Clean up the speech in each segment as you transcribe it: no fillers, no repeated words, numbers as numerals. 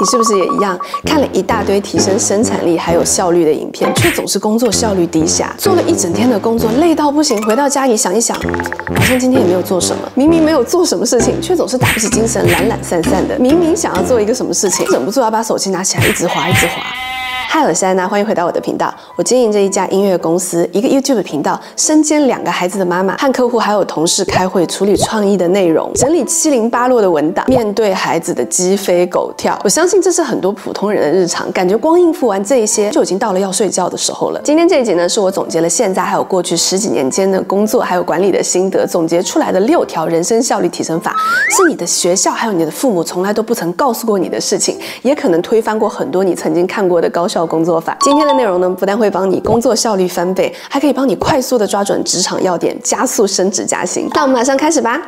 你是不是也一样，看了一大堆提升生产力还有效率的影片，却总是工作效率低下，做了一整天的工作累到不行，回到家里想一想，好像今天也没有做什么，明明没有做什么事情，却总是打不起精神，懒懒散散的，明明想要做一个什么事情，忍不住要把手机拿起来一直滑一直滑。嗨，我是安娜，欢迎回到我的频道。我经营着一家音乐公司，一个 YouTube 频道，身兼2个孩子的妈妈，和客户还有同事开会，处理创意的内容，整理七零八落的文档，面对孩子的鸡飞狗跳。我相信这是很多普通人的日常，感觉光应付完这一些，就已经到了要睡觉的时候了。今天这一集呢，是我总结了现在还有过去10几年间的工作还有管理的心得，总结出来的6条人生效率提升法，是你的学校还有你的父母从来都不曾告诉过你的事情，也可能推翻过很多你曾经看过的高效工作法。今天的内容呢，不但会帮你工作效率翻倍，还可以帮你快速的抓准职场要点，加速升职加薪。那我们马上开始吧。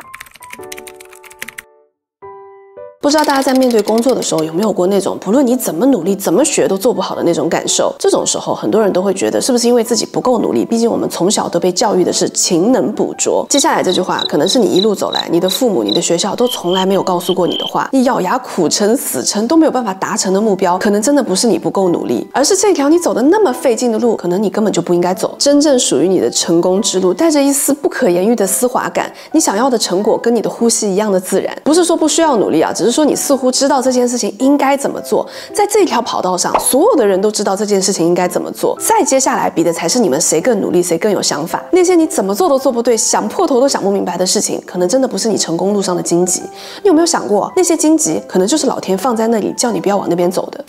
不知道大家在面对工作的时候有没有过那种不论你怎么努力怎么学都做不好的那种感受？这种时候很多人都会觉得是不是因为自己不够努力，毕竟我们从小都被教育的是勤能补拙。接下来这句话可能是你一路走来你的父母你的学校都从来没有告诉过你的话，你咬牙苦撑死撑都没有办法达成的目标，可能真的不是你不够努力，而是这条你走的那么费劲的路，可能你根本就不应该走。真正属于你的成功之路，带着一丝不可言喻的丝滑感，你想要的成果跟你的呼吸一样的自然。不是说不需要努力啊，只是说你似乎知道这件事情应该怎么做，在这条跑道上所有的人都知道这件事情应该怎么做，再接下来比的才是你们谁更努力谁更有想法。那些你怎么做都做不对，想破头都想不明白的事情，可能真的不是你成功路上的荆棘。你有没有想过，那些荆棘可能就是老天放在那里叫你不要往那边走的。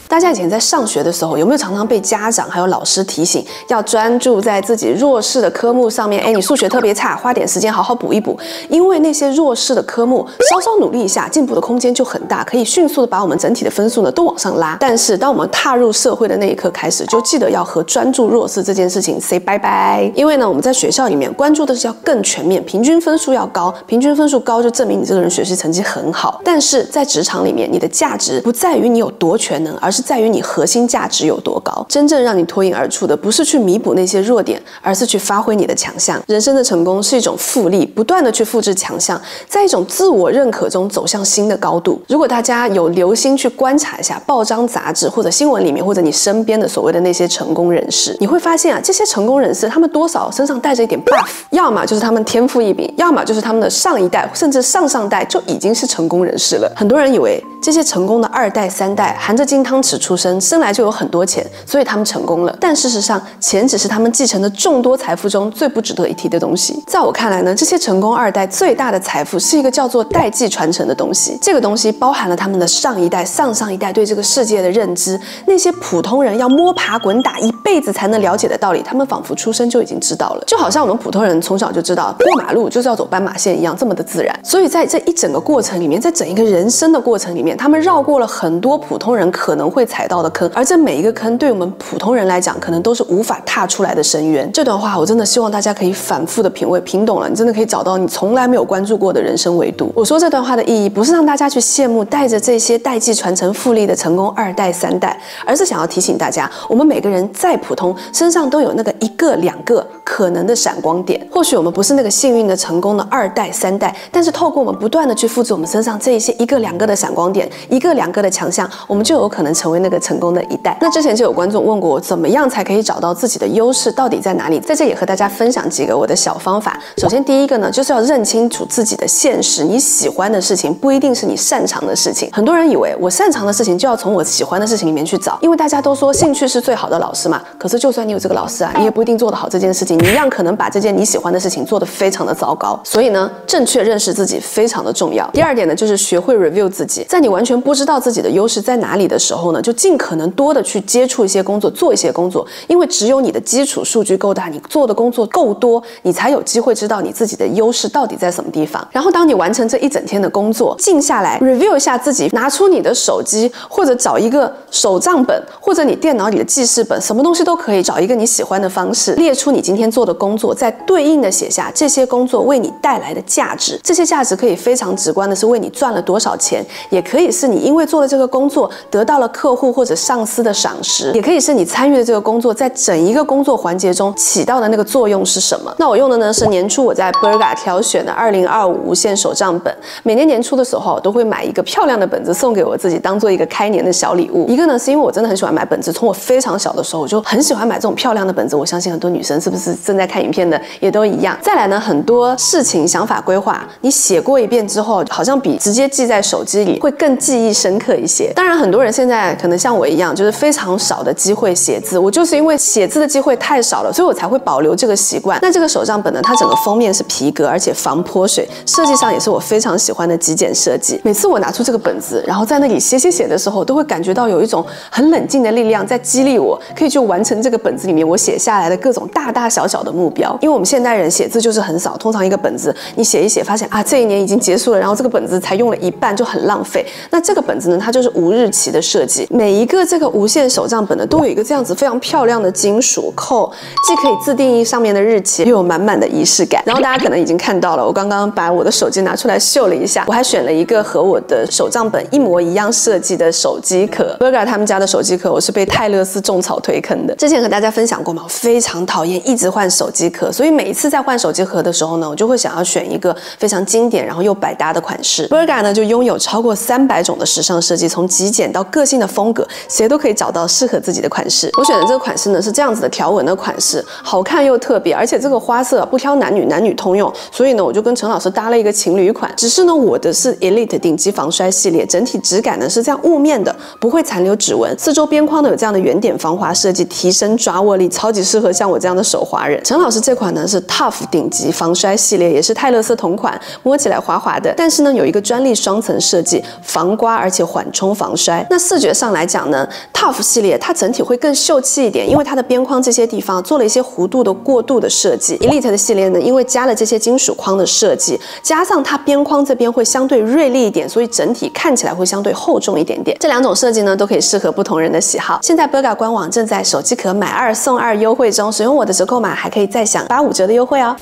大家以前在上学的时候，有没有常常被家长还有老师提醒，要专注在自己弱势的科目上面？你数学特别差，花点时间好好补一补，因为那些弱势的科目稍稍努力一下，进步的空间就很大，可以迅速的把我们整体的分数呢都往上拉。但是当我们踏入社会的那一刻开始，就记得要和专注弱势这件事情 say 拜拜。因为呢，我们在学校里面关注的是要更全面，平均分数要高，平均分数高就证明你这个人学习成绩很好。但是在职场里面，你的价值不在于你有多全能，而是在于你核心价值有多高。真正让你脱颖而出的，不是去弥补那些弱点，而是去发挥你的强项。人生的成功是一种复利，不断的去复制强项，在一种自我认可中走向新的高度。如果大家有留心去观察一下报章杂志或者新闻里面，或者你身边的所谓的那些成功人士，你会发现啊，这些成功人士他们多少身上带着一点 buff， 要么就是他们天赋异禀，要么就是他们的上一代甚至上上代就已经是成功人士了。很多人以为这些成功的2代3代含着金汤匙出生，生来就有很多钱，所以他们成功了。但事实上，钱只是他们继承的众多财富中最不值得一提的东西。在我看来呢，这些成功2代最大的财富是一个叫做代际传承的东西。这个东西包含了他们的上一代、上上一代对这个世界的认知，那些普通人要摸爬滚打一辈子才能了解的道理，他们仿佛出生就已经知道了。就好像我们普通人从小就知道过马路就是要走斑马线一样，这么的自然。所以在这一整个过程里面，在整一个人生的过程里面，他们绕过了很多普通人可能会踩到的坑，而这每一个坑对我们普通人来讲，可能都是无法踏出来的深渊。这段话我真的希望大家可以反复的品味，品懂了，你真的可以找到你从来没有关注过的人生维度。我说这段话的意义，不是让大家去羡慕带着这些代际传承复利的成功2代3代，而是想要提醒大家，我们每个人再普通，身上都有那个1个2个可能的闪光点。或许我们不是那个幸运的成功的2代3代，但是透过我们不断的去复制我们身上这一些1个2个的闪光点，1个2个的强项，我们就有可能成为那个成功的1代。那之前就有观众问过我，怎么样才可以找到自己的优势到底在哪里？在这也和大家分享几个我的小方法。首先第一个呢，就是要认清楚自己的现实，你喜欢的事情不一定是你擅长的事情。很多人以为我擅长的事情就要从我喜欢的事情里面去找，因为大家都说兴趣是最好的老师嘛。可是就算你有这个老师啊，你也不一定做得好这件事情，你一样可能把这件你喜欢的事情做得非常的糟糕。所以呢，正确认识自己非常的重要。第二点呢，就是学会 review 自己。在你完全不知道自己的优势在哪里的时候呢，就尽可能多的去接触一些工作，做一些工作，因为只有你的基础数据够大，你做的工作够多，你才有机会知道你自己的优势到底在什么地方。然后当你完成这一整天的工作，静下来 review 一下自己，拿出你的手机，或者找一个手账本，或者你电脑里的记事本，什么东西都可以，找一个你喜欢的方式，列出你今天做的工作，再对应的写下这些工作为你带来的价值。这些价值可以非常直观的是为你赚了多少钱，也可可以是你因为做了这个工作得到了客户或者上司的赏识，也可以是你参与的这个工作在整一个工作环节中起到的那个作用是什么。那我用的呢是年初我在 Berga 挑选的2025无限手账本。每年年初的时候，我都会买一个漂亮的本子送给我自己，当做一个开年的小礼物。一个呢是因为我真的很喜欢买本子，从我非常小的时候我就很喜欢买这种漂亮的本子。我相信很多女生是不是正在看影片的也都一样。再来呢，很多事情想法规划，你写过一遍之后，好像比直接记在手机里会更记忆深刻一些。当然，很多人现在可能像我一样，就是非常少的机会写字。我就是因为写字的机会太少了，所以我才会保留这个习惯。那这个手账本呢，它整个封面是皮革，而且防泼水，设计上也是我非常喜欢的极简设计。每次我拿出这个本子，然后在那里写的时候，都会感觉到有一种很冷静的力量在激励我，可以去完成这个本子里面我写下来的各种大大小小的目标。因为我们现代人写字就是很少，通常一个本子你写一写，发现啊这一年已经结束了，然后这个本子才用了一半，就很浪费。那这个本子呢，它就是无日期的设计，每一个这个无限手账本呢，都有一个这样子非常漂亮的金属扣，既可以自定义上面的日期，又有满满的仪式感。然后大家可能已经看到了，我刚刚把我的手机拿出来秀了一下，我还选了一个和我的手账本一模一样设计的手机壳。Berga 他们家的手机壳，我是被泰勒斯种草推坑的。之前和大家分享过嘛，我非常讨厌一直换手机壳，所以每一次在换手机壳的时候呢，我就会想要选一个非常经典然后又百搭的款式。Berga 呢就拥有超过300种的时尚设计，从极简到个性的风格，谁都可以找到适合自己的款式。我选的这个款式呢是这样子的条纹的款式，好看又特别，而且这个花色不挑男女通用，所以呢我就跟陈老师搭了一个情侣款。只是呢我的是 Elite 顶级防摔系列，整体质感呢是这样雾面的，不会残留指纹，四周边框呢有这样的圆点防滑设计，提升抓握力，超级适合像我这样的手滑人。陈老师这款呢是 Tough 顶级防摔系列，也是泰勒斯同款，摸起来滑滑的，但是呢有一个专利双层设计，防刮而且缓冲防摔。那视觉上来讲呢 ，Tough 系列它整体会更秀气一点，因为它的边框这些地方做了一些弧度的过渡的设计。Elite 的系列呢，因为加了这些金属框的设计，加上它边框这边会相对锐利一点，所以整体看起来会相对厚重一点点。这两种设计呢，都可以适合不同人的喜好。现在 Berga 官网正在手机壳买2送2优惠中，使用我的折扣码还可以再享85折的优惠哦。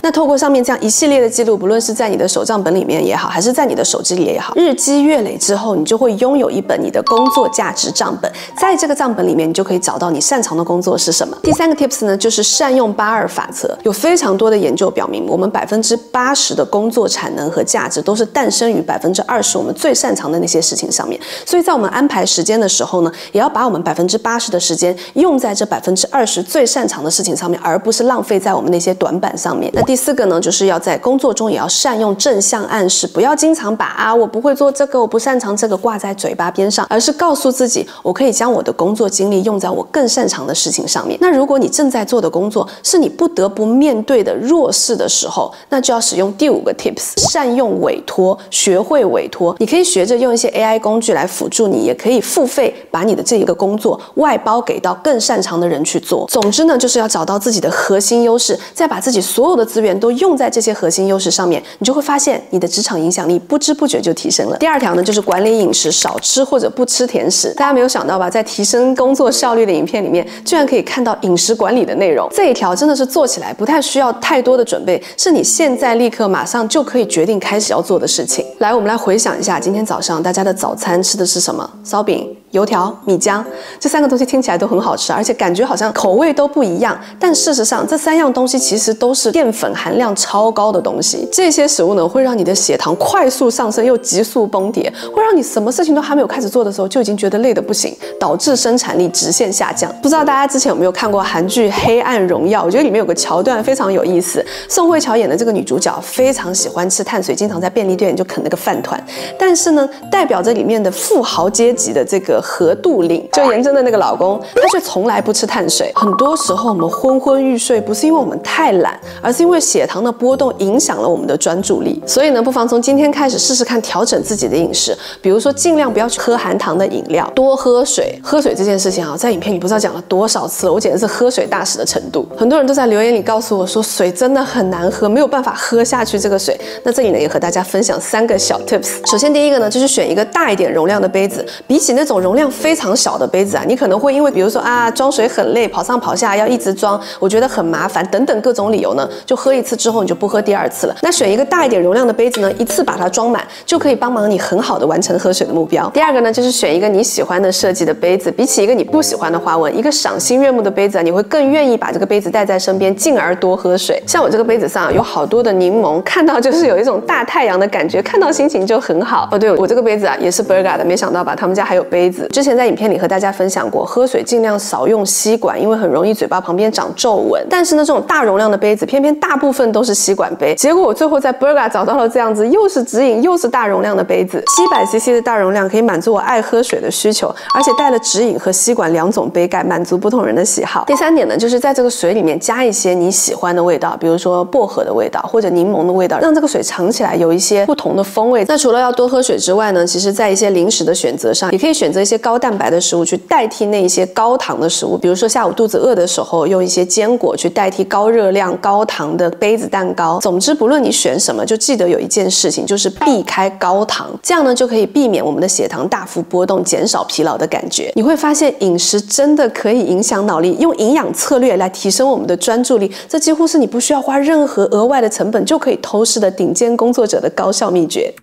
那透过上面这样一系列的记录，不论是在你的手账本里面也好，还是在你的手机里也好，日积月累之后，你就会拥有一本你的工作价值账本。在这个账本里面，你就可以找到你擅长的工作是什么。第3个 tips 呢，就是善用82法则。有非常多的研究表明，我们80%的工作产能和价值都是诞生于20%我们最擅长的那些事情上面。所以在我们安排时间的时候呢，也要把我们80%的时间用在这20%最擅长的事情上面，而不是浪费在我们那些短板上面。那第4个呢，就是要在工作中也要善用正向暗示，不要经常把我不会做这个，我不擅长这个挂在嘴巴边上，而是告诉自己，我可以将我的工作精力用在我更擅长的事情上面。那如果你正在做的工作是你不得不面对的弱势的时候，那就要使用第5个 tips， 善用委托，学会委托。你可以学着用一些 AI 工具来辅助你，也可以付费把你的这一个工作外包给到更擅长的人去做。总之呢，就是要找到自己的核心优势，再把自己所有的资源都用在这些核心优势上面，你就会发现你的职场影响力不知不觉就提升了。第2条呢，就是管理饮食，少吃或者不吃甜食。大家没有想到吧，在提升工作效率的影片里面，居然可以看到饮食管理的内容。这一条真的是做起来不太需要太多的准备，是你现在立刻马上就可以决定开始要做的事情。来，我们来回想一下，今天早上大家的早餐吃的是什么？烧饼、油条、米浆，这3个东西听起来都很好吃，而且感觉好像口味都不一样，但事实上这3样东西其实都是淀粉含量超高的东西。这些食物呢，会让你的血糖快速上升又急速崩跌，会让你什么事情都还没有开始做的时候就已经觉得累得不行，导致生产力直线下降。不知道大家之前有没有看过韩剧《黑暗荣耀》？我觉得里面有个桥段非常有意思，宋慧乔演的这个女主角非常喜欢吃碳水，经常在便利店就啃那个饭团，但是呢，代表着里面的富豪阶级的这个何杜岭，就颜真的那个老公，他却从来不吃碳水。很多时候我们昏昏欲睡，不是因为我们太懒，而是因为血糖的波动影响了我们的专注力。所以呢，不妨从今天开始试试看调整自己的饮食，比如说尽量不要去喝含糖的饮料，多喝水。喝水这件事情啊，在影片里不知道讲了多少次了，我简直是喝水大使的程度。很多人都在留言里告诉我说，水真的很难喝，没有办法喝下去这个水。那这里呢，也和大家分享3个小 tips。首先第1个呢，就是选一个大一点容量的杯子，比起那种容量非常小的杯子啊，你可能会因为比如说啊装水很累，跑上跑下要一直装，我觉得很麻烦等等各种理由呢，就喝一次之后你就不喝第二次了。那选一个大一点容量的杯子呢，一次把它装满，就可以帮忙你很好的完成喝水的目标。第二个呢，就是选一个你喜欢的设计的杯子，比起一个你不喜欢的花纹，一个赏心悦目的杯子啊，你会更愿意把这个杯子带在身边，进而多喝水。像我这个杯子上有好多的柠檬，看到就是有一种大太阳的感觉，看到心情就很好。哦，对，我这个杯子啊也是 Berga 的，没想到吧，他们家还有杯子。之前在影片里和大家分享过，喝水尽量少用吸管，因为很容易嘴巴旁边长皱纹。但是呢，这种大容量的杯子，偏偏大部分都是吸管杯。结果我最后在 Berga 找到了这样子，又是直饮又是大容量的杯子，700cc 的大容量可以满足我爱喝水的需求，而且带了直饮和吸管2种杯盖，满足不同人的喜好。第三点呢，就是在这个水里面加一些你喜欢的味道，比如说薄荷的味道或者柠檬的味道，让这个水尝起来有一些不同的风味。那除了要多喝水之外呢，其实在一些零食的选择上，也可以选择一些高蛋白的食物去代替那一些高糖的食物，比如说下午肚子饿的时候，用一些坚果去代替高热量高糖的杯子蛋糕。总之不论你选什么，就记得有一件事情，就是避开高糖，这样呢就可以避免我们的血糖大幅波动，减少疲劳的感觉。你会发现饮食真的可以影响脑力，用营养策略来提升我们的专注力，这几乎是你不需要花任何额外的成本就可以偷师的顶尖工作者的高效秘诀。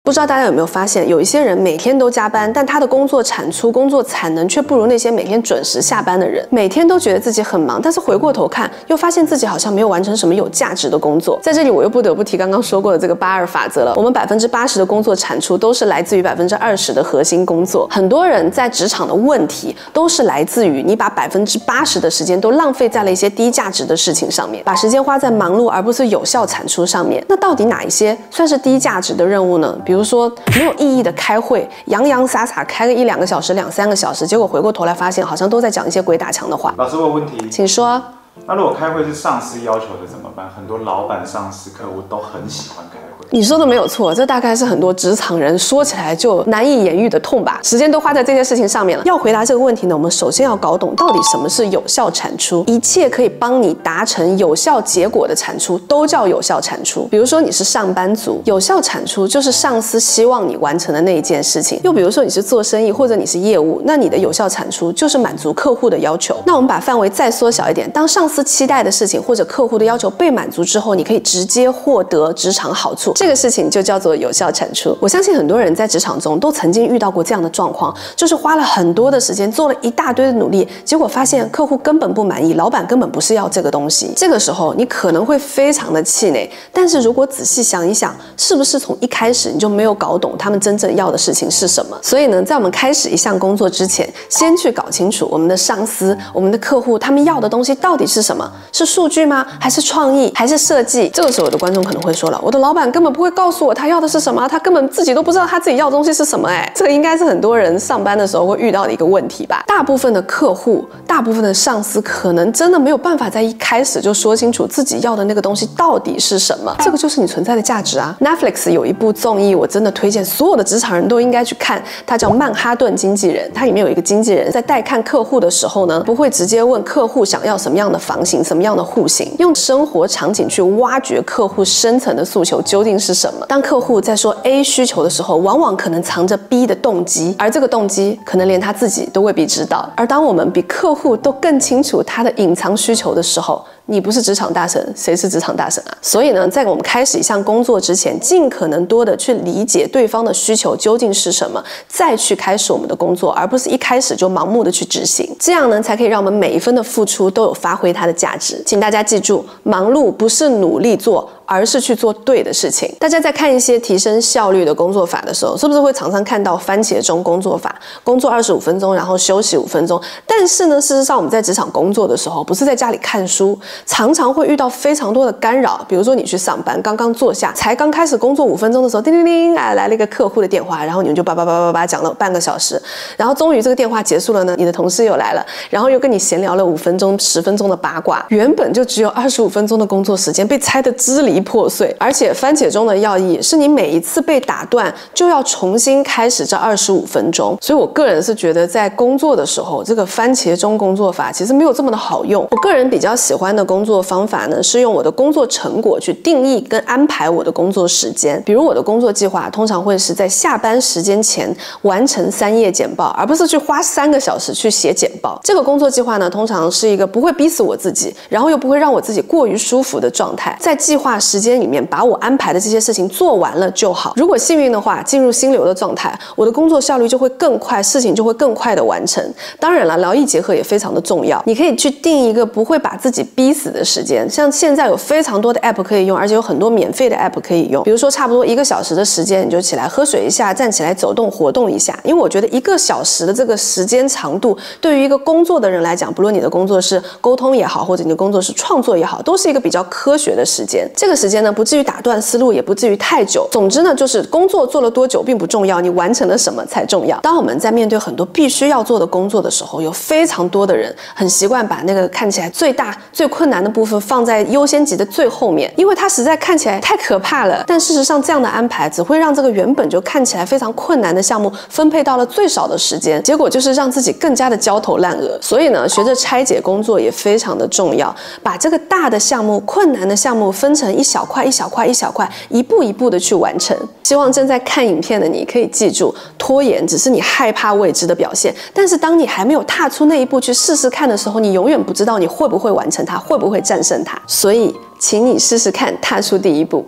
不知道大家有没有发现，有一些人每天都加班，但他的工作产出、工作产能却不如那些每天准时下班的人。每天都觉得自己很忙，但是回过头看，又发现自己好像没有完成什么有价值的工作。在这里，我又不得不提刚刚说过的这个8-2法则了。我们80%的工作产出都是来自于20%的核心工作。很多人在职场的问题都是来自于你把80%的时间都浪费在了一些低价值的事情上面，把时间花在忙碌而不是有效产出上面。那到底哪一些算是低价值的任务呢？比如说没有意义的开会，洋洋洒洒开个1-2个小时、2-3个小时，结果回过头来发现好像都在讲一些鬼打墙的话。老师，我有问题，请说。那如果开会是上司要求的怎么办？很多老板、上司、客户都很喜欢开会。你说的没有错，这大概是很多职场人说起来就难以言喻的痛吧。时间都花在这些事情上面了。要回答这个问题呢，我们首先要搞懂到底什么是有效产出。一切可以帮你达成有效结果的产出都叫有效产出。比如说你是上班族，有效产出就是上司希望你完成的那一件事情。又比如说你是做生意或者你是业务，那你的有效产出就是满足客户的要求。那我们把范围再缩小一点，当上司期待的事情或者客户的要求被满足之后，你可以直接获得职场好处，这个事情就叫做有效产出。我相信很多人在职场中都曾经遇到过这样的状况，就是花了很多的时间，做了一大堆的努力，结果发现客户根本不满意，老板根本不是要这个东西。这个时候你可能会非常的气馁，但是如果仔细想一想，是不是从一开始你就没有搞懂他们真正要的事情是什么？所以呢，在我们开始一项工作之前，先去搞清楚我们的上司、我们的客户他们要的东西到底是什么？是数据吗？还是创意？还是设计？这个时候我的观众可能会说了，我的老板根本不会告诉我他要的是什么，他根本自己都不知道他自己要的东西是什么。这应该是很多人上班的时候会遇到的一个问题吧。大部分的客户、大部分的上司可能真的没有办法在一开始就说清楚自己要的那个东西到底是什么，这个就是你存在的价值啊。Netflix 有一部综艺，我真的推荐所有的职场人都应该去看，它叫《曼哈顿经纪人》。它里面有一个经纪人在带看客户的时候呢，不会直接问客户想要什么样的房型、什么样的户型，用生活场景去挖掘客户深层的诉求究竟是什么。当客户在说 A 需求的时候，往往可能藏着 B 的动机，而这个动机可能连他自己都未必知道。而当我们比客户都更清楚他的隐藏需求的时候，你不是职场大神，谁是职场大神啊？所以呢，在我们开始一项工作之前，尽可能多的去理解对方的需求究竟是什么，再去开始我们的工作，而不是一开始就盲目的去执行。这样呢，才可以让我们每一分的付出都有发挥它的价值。请大家记住，忙碌不是努力做，而是去做对的事情。大家在看一些提升效率的工作法的时候，是不是会常常看到番茄钟工作法，工作25分钟，然后休息5分钟？但是呢，事实上我们在职场工作的时候，不是在家里看书，常常会遇到非常多的干扰。比如说你去上班，刚刚坐下，才刚开始工作5分钟的时候，叮叮叮，来了一个客户的电话，然后你们就叭讲了半个小时，然后终于这个电话结束了呢，你的同事又来了，然后又跟你闲聊了5分钟、10分钟的八卦，原本就只有25分钟的工作时间被拆得支离离破碎。而且番茄钟的要义是你每一次被打断就要重新开始这25分钟。所以我个人是觉得在工作的时候，这个番茄钟工作法其实没有这么的好用。我个人比较喜欢的工作方法呢，是用我的工作成果去定义跟安排我的工作时间。比如我的工作计划通常会是在下班时间前完成3页简报，而不是去花3个小时去写简报。这个工作计划呢，通常是一个不会逼死我自己，然后又不会让我自己过于舒服的状态。在计划时间里面把我安排的这些事情做完了就好。如果幸运的话，进入心流的状态，我的工作效率就会更快，事情就会更快的完成。当然了，劳逸结合也非常的重要。你可以去定一个不会把自己逼死的时间，像现在有非常多的 app 可以用，而且有很多免费的 app 可以用。比如说差不多1个小时的时间，你就起来喝水一下，站起来走动活动一下。因为我觉得1个小时的这个时间长度，对于一个工作的人来讲，不论你的工作是沟通也好，或者你的工作是创作也好，都是一个比较科学的时间。这个时间呢，不至于打断思路，也不至于太久。总之呢，就是工作做了多久并不重要，你完成了什么才重要。当我们在面对很多必须要做的工作的时候，有非常多的人很习惯把那个看起来最大最困难的部分放在优先级的最后面，因为它实在看起来太可怕了。但事实上，这样的安排只会让这个原本就看起来非常困难的项目分配到了最少的时间，结果就是让自己更加的焦头烂额。所以呢，学着拆解工作也非常的重要，把这个大的项目、困难的项目分成一小块一小块一小块，一步一步的去完成。希望正在看影片的你可以记住，拖延只是你害怕未知的表现，但是当你还没有踏出那一步去试试看的时候，你永远不知道你会不会完成它，会不会战胜它。所以请你试试看，踏出第一步。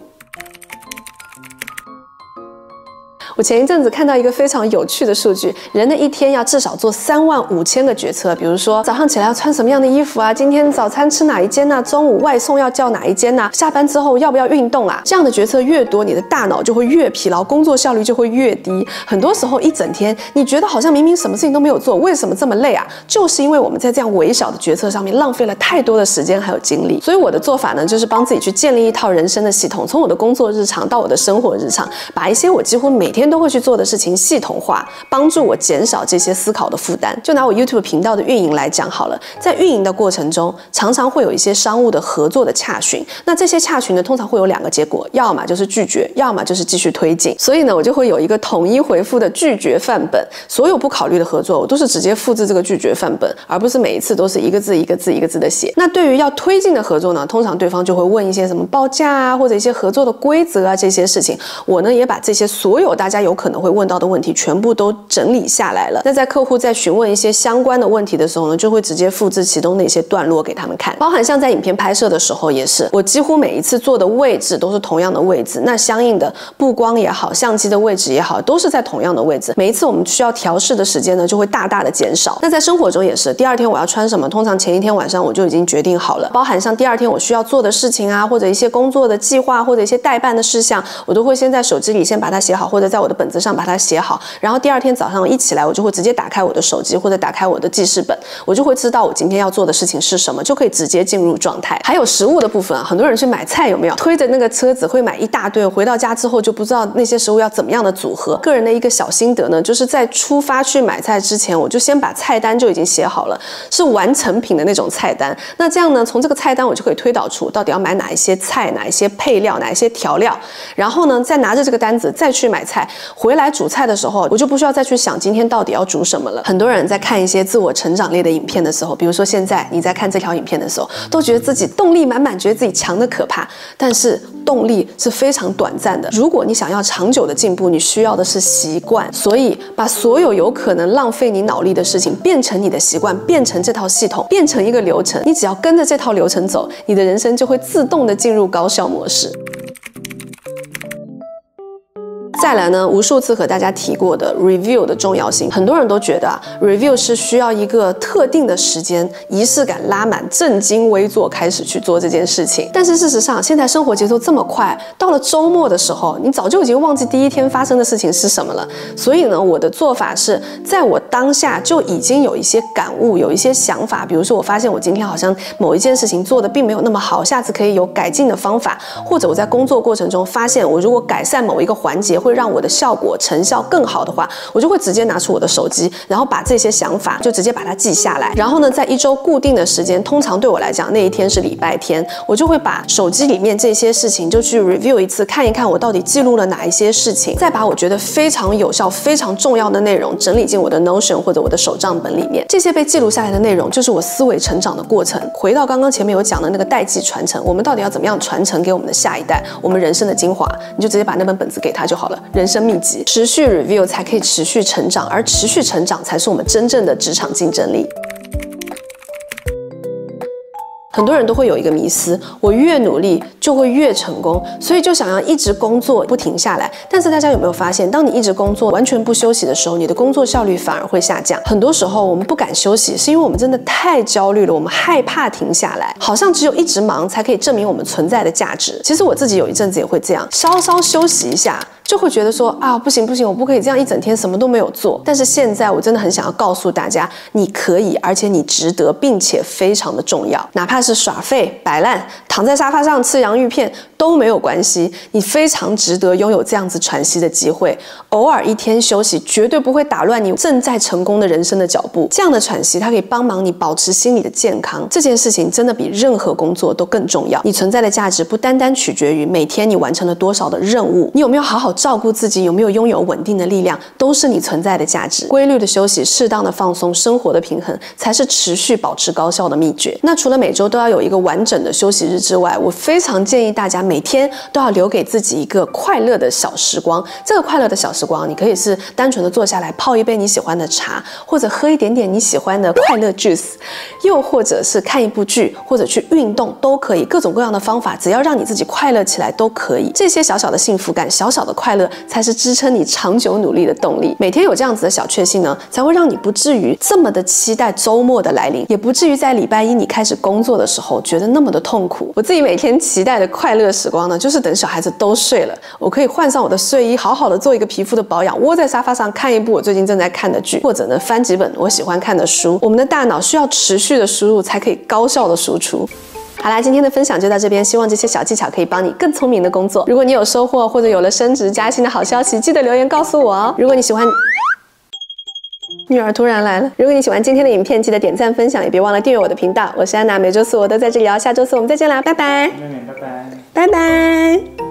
我前一阵子看到一个非常有趣的数据，人的一天要至少做35000个决策。比如说早上起来要穿什么样的衣服啊，今天早餐吃哪一间啊，中午外送要叫哪一间啊，下班之后要不要运动啊。这样的决策越多，你的大脑就会越疲劳，工作效率就会越低。很多时候一整天你觉得好像明明什么事情都没有做，为什么这么累啊？就是因为我们在这样微小的决策上面浪费了太多的时间还有精力。所以我的做法呢，就是帮自己去建立一套人生的系统，从我的工作日常到我的生活日常，把一些我几乎每天都会去做的事情系统化，帮助我减少这些思考的负担。就拿我 YouTube 频道的运营来讲好了，在运营的过程中，常常会有一些商务的合作的洽询。那这些洽询呢，通常会有2个结果，要么就是拒绝，要么就是继续推进。所以呢，我就会有一个统一回复的拒绝范本。所有不考虑的合作，我都是直接复制这个拒绝范本，而不是每一次都是一个字一个字一个字的写。那对于要推进的合作呢，通常对方就会问一些什么报价啊，或者一些合作的规则啊，这些事情，我呢也把这些所有大家有可能会问到的问题全部都整理下来了。那在客户在询问一些相关的问题的时候呢，就会直接复制其中的一些段落给他们看。包含像在影片拍摄的时候也是，我几乎每一次坐的位置都是同样的位置，那相应的布光也好，相机的位置也好，都是在同样的位置。每一次我们需要调试的时间呢，就会大大的减少。那在生活中也是，第2天我要穿什么，通常前1天晚上我就已经决定好了。包含像第2天我需要做的事情啊，或者一些工作的计划，或者一些代办的事项，我都会先在手机里先把它写好，或者在我的本子上把它写好。然后第2天早上一起来，我就会直接打开我的手机或者打开我的记事本，我就会知道我今天要做的事情是什么，就可以直接进入状态。还有食物的部分啊，很多人去买菜有没有推着那个车子会买一大堆，回到家之后就不知道那些食物要怎么样的组合。个人的一个小心得呢，就是在出发去买菜之前，我就先把菜单就已经写好了，是完成品的那种菜单。那这样呢，从这个菜单我就可以推导出到底要买哪一些菜，哪一些配料，哪一些调料。然后呢，再拿着这个单子再去买菜，回来煮菜的时候，我就不需要再去想今天到底要煮什么了。很多人在看一些自我成长类的影片的时候，比如说现在你在看这条影片的时候，都觉得自己动力满满，觉得自己强的可怕。但是动力是非常短暂的，如果你想要长久的进步，你需要的是习惯。所以把所有有可能浪费你脑力的事情变成你的习惯，变成这套系统，变成一个流程，你只要跟着这套流程走，你的人生就会自动的进入高效模式。再来呢，无数次和大家提过的 review 的重要性，很多人都觉得review 是需要一个特定的时间，仪式感拉满，正襟危坐开始去做这件事情。但是事实上，现在生活节奏这么快，到了周末的时候，你早就已经忘记第1天发生的事情是什么了。所以呢，我的做法是在我当下就已经有一些感悟，有一些想法。比如说，我发现我今天好像某一件事情做的并没有那么好，下次可以有改进的方法。或者我在工作过程中发现，我如果改善某一个环节，会让我的效果成效更好的话，我就会直接拿出我的手机，然后把这些想法就直接把它记下来。然后呢，在一周固定的时间，通常对我来讲那一天是礼拜天，我就会把手机里面这些事情就去 review 一次，看一看我到底记录了哪一些事情，再把我觉得非常有效、非常重要的内容整理进我的 Notion 或者我的手账本里面。这些被记录下来的内容，就是我思维成长的过程。回到刚刚前面有讲的那个代际传承，我们到底要怎么样传承给我们的下一代我们人生的精华？你就直接把那本本子给他就好了，人生秘籍。持续 review 才可以持续成长，而持续成长才是我们真正的职场竞争力。很多人都会有一个迷思，我越努力就会越成功，所以就想要一直工作不停下来。但是大家有没有发现，当你一直工作完全不休息的时候，你的工作效率反而会下降。很多时候我们不敢休息，是因为我们真的太焦虑了，我们害怕停下来，好像只有一直忙才可以证明我们存在的价值。其实我自己有一阵子也会这样，稍稍休息一下就会觉得说啊，不行不行，我不可以这样一整天什么都没有做。但是现在我真的很想要告诉大家，你可以，而且你值得，并且非常的重要。哪怕是耍废、摆烂、躺在沙发上吃洋芋片都没有关系，你非常值得拥有这样子喘息的机会。偶尔一天休息，绝对不会打乱你正在成功的人生的脚步。这样的喘息，它可以帮忙你保持心理的健康。这件事情真的比任何工作都更重要。你存在的价值不单单取决于每天你完成了多少的任务，你有没有好好照顾自己，有没有拥有稳定的力量，都是你存在的价值。规律的休息，适当的放松，生活的平衡，才是持续保持高效的秘诀。那除了每周都要有一个完整的休息日之外，我非常建议大家每天都要留给自己一个快乐的小时光。这个快乐的小时光，你可以是单纯的坐下来泡一杯你喜欢的茶，或者喝一点点你喜欢的快乐 juice， 又或者是看一部剧，或者去运动都可以。各种各样的方法，只要让你自己快乐起来都可以。这些小小的幸福感，小小的快乐，才是支撑你长久努力的动力。每天有这样子的小确幸呢，才会让你不至于这么的期待周末的来临，也不至于在礼拜一你开始工作的时候觉得那么的痛苦。我自己每天期待的快乐时光呢，就是等小孩子都睡了，我可以换上我的睡衣，好好的做一个皮肤的保养，窝在沙发上看一部我最近正在看的剧，或者呢翻几本我喜欢看的书。我们的大脑需要持续的输入才可以高效的输出。好啦，今天的分享就到这边，希望这些小技巧可以帮你更聪明的工作。如果你有收获或者有了升职加薪的好消息，记得留言告诉我哦。如果你喜欢，女儿突然来了。如果你喜欢今天的影片，记得点赞分享，也别忘了订阅我的频道。我是安娜，每周四我都在这里哦。下周四我们再见啦，拜拜，拜拜，拜拜。